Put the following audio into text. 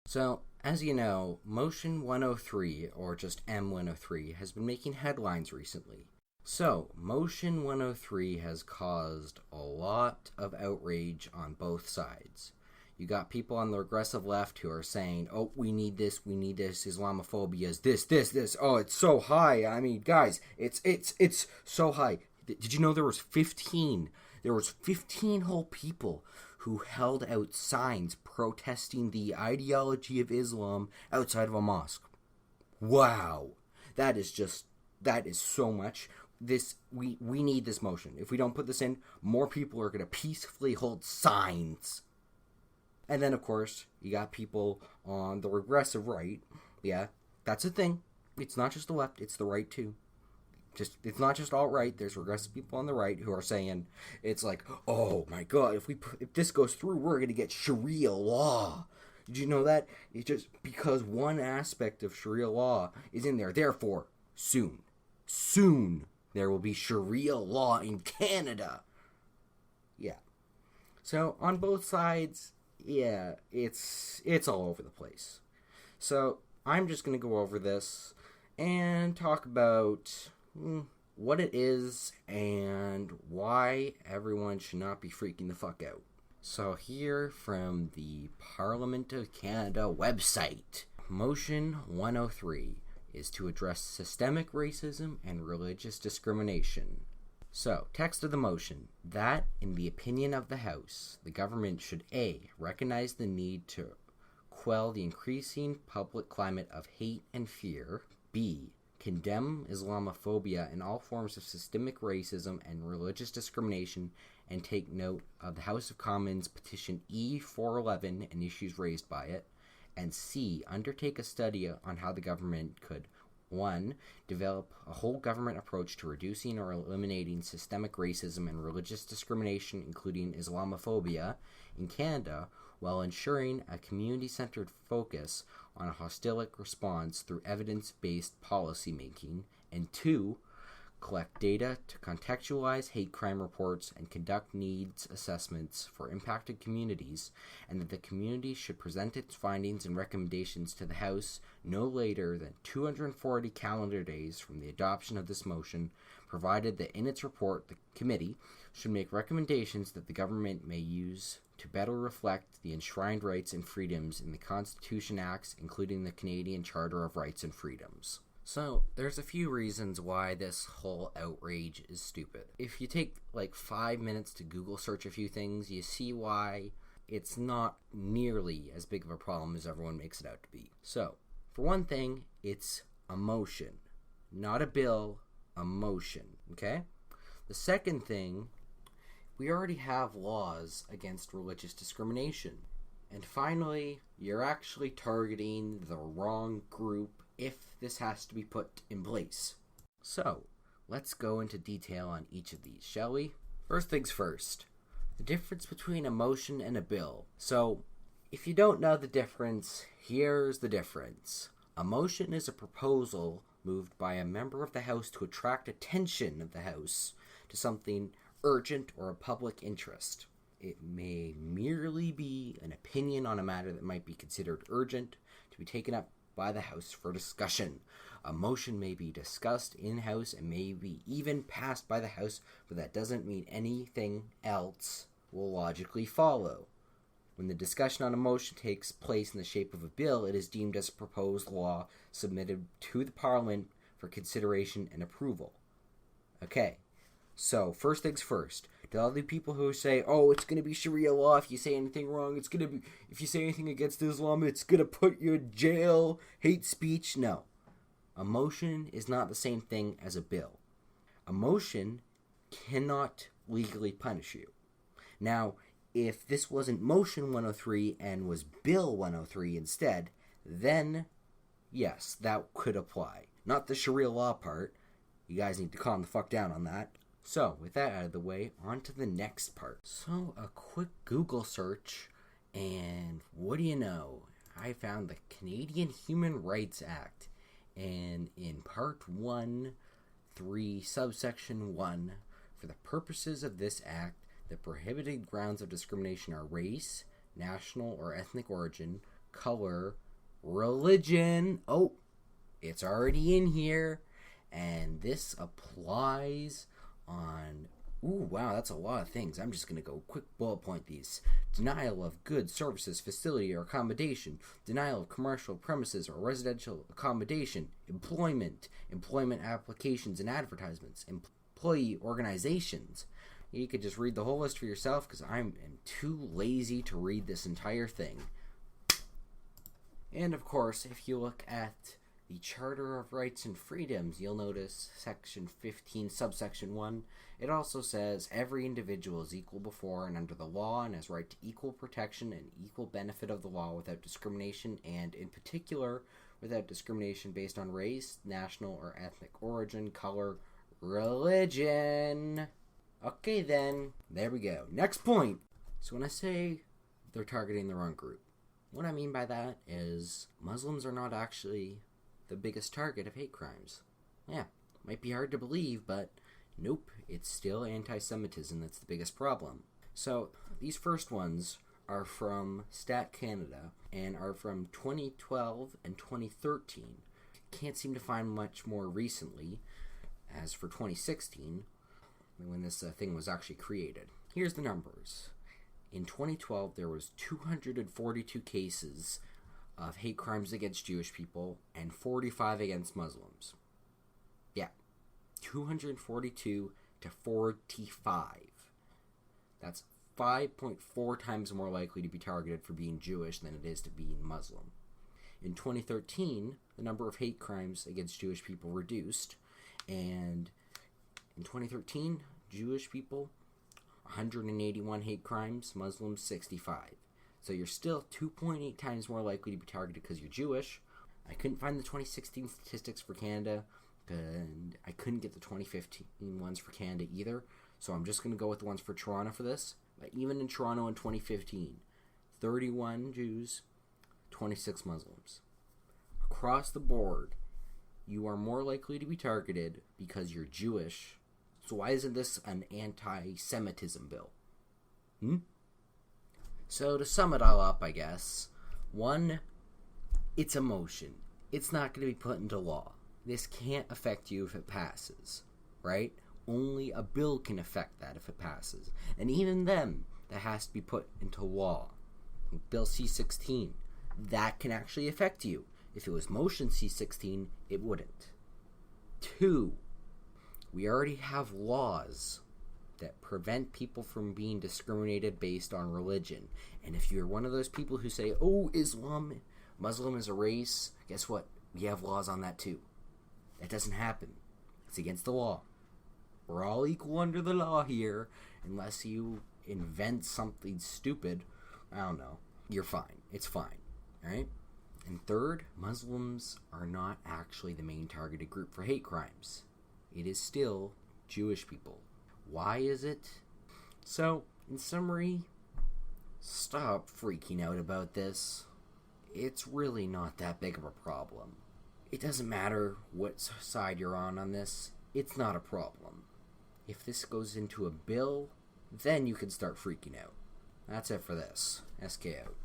So, as you know, Motion 103, or just M103, has been making headlines recently. So, Motion 103 has caused a lot of outrage on both sides. You got people on the regressive left who are saying, oh, we need this, Islamophobia is this, oh, it's so high. I mean, guys, it's so high. Did you know there was 15 whole people who held out signs protesting the ideology of Islam outside of a mosque? Wow. That is so much. We need this motion. If we don't put this in, more people are going to peacefully hold signs. And then, of course, you got people on the regressive right. Yeah, that's a thing. It's not just the left, it's the right too. It's not just alt-right. There's regressive people on the right who are saying, it's like, oh my god, if this goes through, we're going to get Sharia law. Did you know that? It's just because one aspect of Sharia law is in there. Therefore, soon, there will be Sharia law in Canada. Yeah. So, on both sides, yeah, it's all over the place. So, I'm just going to go over this and talk about what it is and why everyone should not be freaking the fuck out. So here from the Parliament of Canada website, Motion 103 is to address systemic racism and religious discrimination. So, text of the motion, that, in the opinion of the House, the government should A. recognize the need to quell the increasing public climate of hate and fear, B. condemn Islamophobia and all forms of systemic racism and religious discrimination, and take note of the House of Commons petition E411 and issues raised by it, and C. undertake a study on how the government could 1. develop a whole government approach to reducing or eliminating systemic racism and religious discrimination, including Islamophobia, in Canada, while ensuring a community-centered focus on a holistic response through evidence-based policymaking, and 2. collect data to contextualize hate crime reports and conduct needs assessments for impacted communities, and that the community should present its findings and recommendations to the House no later than 240 calendar days from the adoption of this motion, provided that in its report the committee should make recommendations that the government may use to better reflect the enshrined rights and freedoms in the Constitution Acts, including the Canadian Charter of Rights and Freedoms. So, there's a few reasons why this whole outrage is stupid. If you take like 5 minutes to Google search a few things, you see why it's not nearly as big of a problem as everyone makes it out to be. So, for one thing, it's a motion. Not a bill, a motion, okay? The second thing, we already have laws against religious discrimination. And finally, you're actually targeting the wrong group if this has to be put in place. So, let's go into detail on each of these, shall we? First things first, the difference between a motion and a bill. So, if you don't know the difference, here's the difference. A motion is a proposal moved by a member of the House to attract attention of the House to something urgent or a public interest. It may merely be an opinion on a matter that might be considered urgent to be taken up by the House for discussion. A motion may be discussed in-house and may be even passed by the House, but that doesn't mean anything else will logically follow. When the discussion on a motion takes place in the shape of a bill, it is deemed as a proposed law submitted to the Parliament for consideration and approval. Okay, so first things first. To all the people who say, oh, it's going to be Sharia law, if you say anything wrong, it's going to be, if you say anything against Islam, it's going to put you in jail, hate speech. No. A motion is not the same thing as a bill. A motion cannot legally punish you. Now, if this wasn't Motion 103 and was Bill 103 instead, then, yes, that could apply. Not the Sharia law part. You guys need to calm the fuck down on that. So, with that out of the way, on to the next part. So, a quick Google search, and what do you know? I found the Canadian Human Rights Act, and in Part 1, 3, subsection 1, for the purposes of this act, the prohibited grounds of discrimination are race, national or ethnic origin, color, religion. Oh, it's already in here. And this applies on... Ooh, wow, that's a lot of things. I'm just going to go quick bullet point these. Denial of goods, services, facility, or accommodation. Denial of commercial premises or residential accommodation. Employment applications and advertisements. Employee organizations. You could just read the whole list for yourself because I'm too lazy to read this entire thing. And of course, if you look at the Charter of Rights and Freedoms, you'll notice Section 15, subsection 1. It also says, every individual is equal before and under the law and has right to equal protection and equal benefit of the law without discrimination, and in particular, without discrimination based on race, national or ethnic origin, color, religion. Okay then, there we go. Next point. So when I say they're targeting the wrong group, what I mean by that is Muslims are not actually the biggest target of hate crimes. Yeah, might be hard to believe, but nope, it's still anti-Semitism that's the biggest problem. So these first ones are from Stat Canada and are from 2012 and 2013. Can't seem to find much more recently. As for 2016, when this thing was actually created. Here's the numbers. In 2012, there was 242 cases of hate crimes against Jewish people and 45 against Muslims. Yeah, 242 to 45. That's 5.4 times more likely to be targeted for being Jewish than it is to being Muslim. In 2013, the number of hate crimes against Jewish people reduced, and in 2013, Jewish people, 181 hate crimes, Muslims, 65. So you're still 2.8 times more likely to be targeted because you're Jewish. I couldn't find the 2016 statistics for Canada, and I couldn't get the 2015 ones for Canada either. So I'm just going to go with the ones for Toronto for this. But even in Toronto in 2015, 31 Jews, 26 Muslims. Across the board, you are more likely to be targeted because you're Jewish. So why isn't this an anti-Semitism bill? So to sum it all up, I guess, 1, it's a motion. It's not going to be put into law. This can't affect you if it passes, right? Only a bill can affect that if it passes. And even then, that has to be put into law. Bill C-16, that can actually affect you. If it was motion C-16, it wouldn't. 2, we already have laws that prevent people from being discriminated based on religion. And if you're one of those people who say, oh, Muslim is a race, guess what? We have laws on that too. That doesn't happen. It's against the law. We're all equal under the law here, unless you invent something stupid. I don't know. You're fine. It's fine. Alright? And 3rd, Muslims are not actually the main targeted group for hate crimes. It is still Jewish people. Why is it? So, in summary, stop freaking out about this. It's really not that big of a problem. It doesn't matter what side you're on this. It's not a problem. If this goes into a bill, then you can start freaking out. That's it for this. SK out.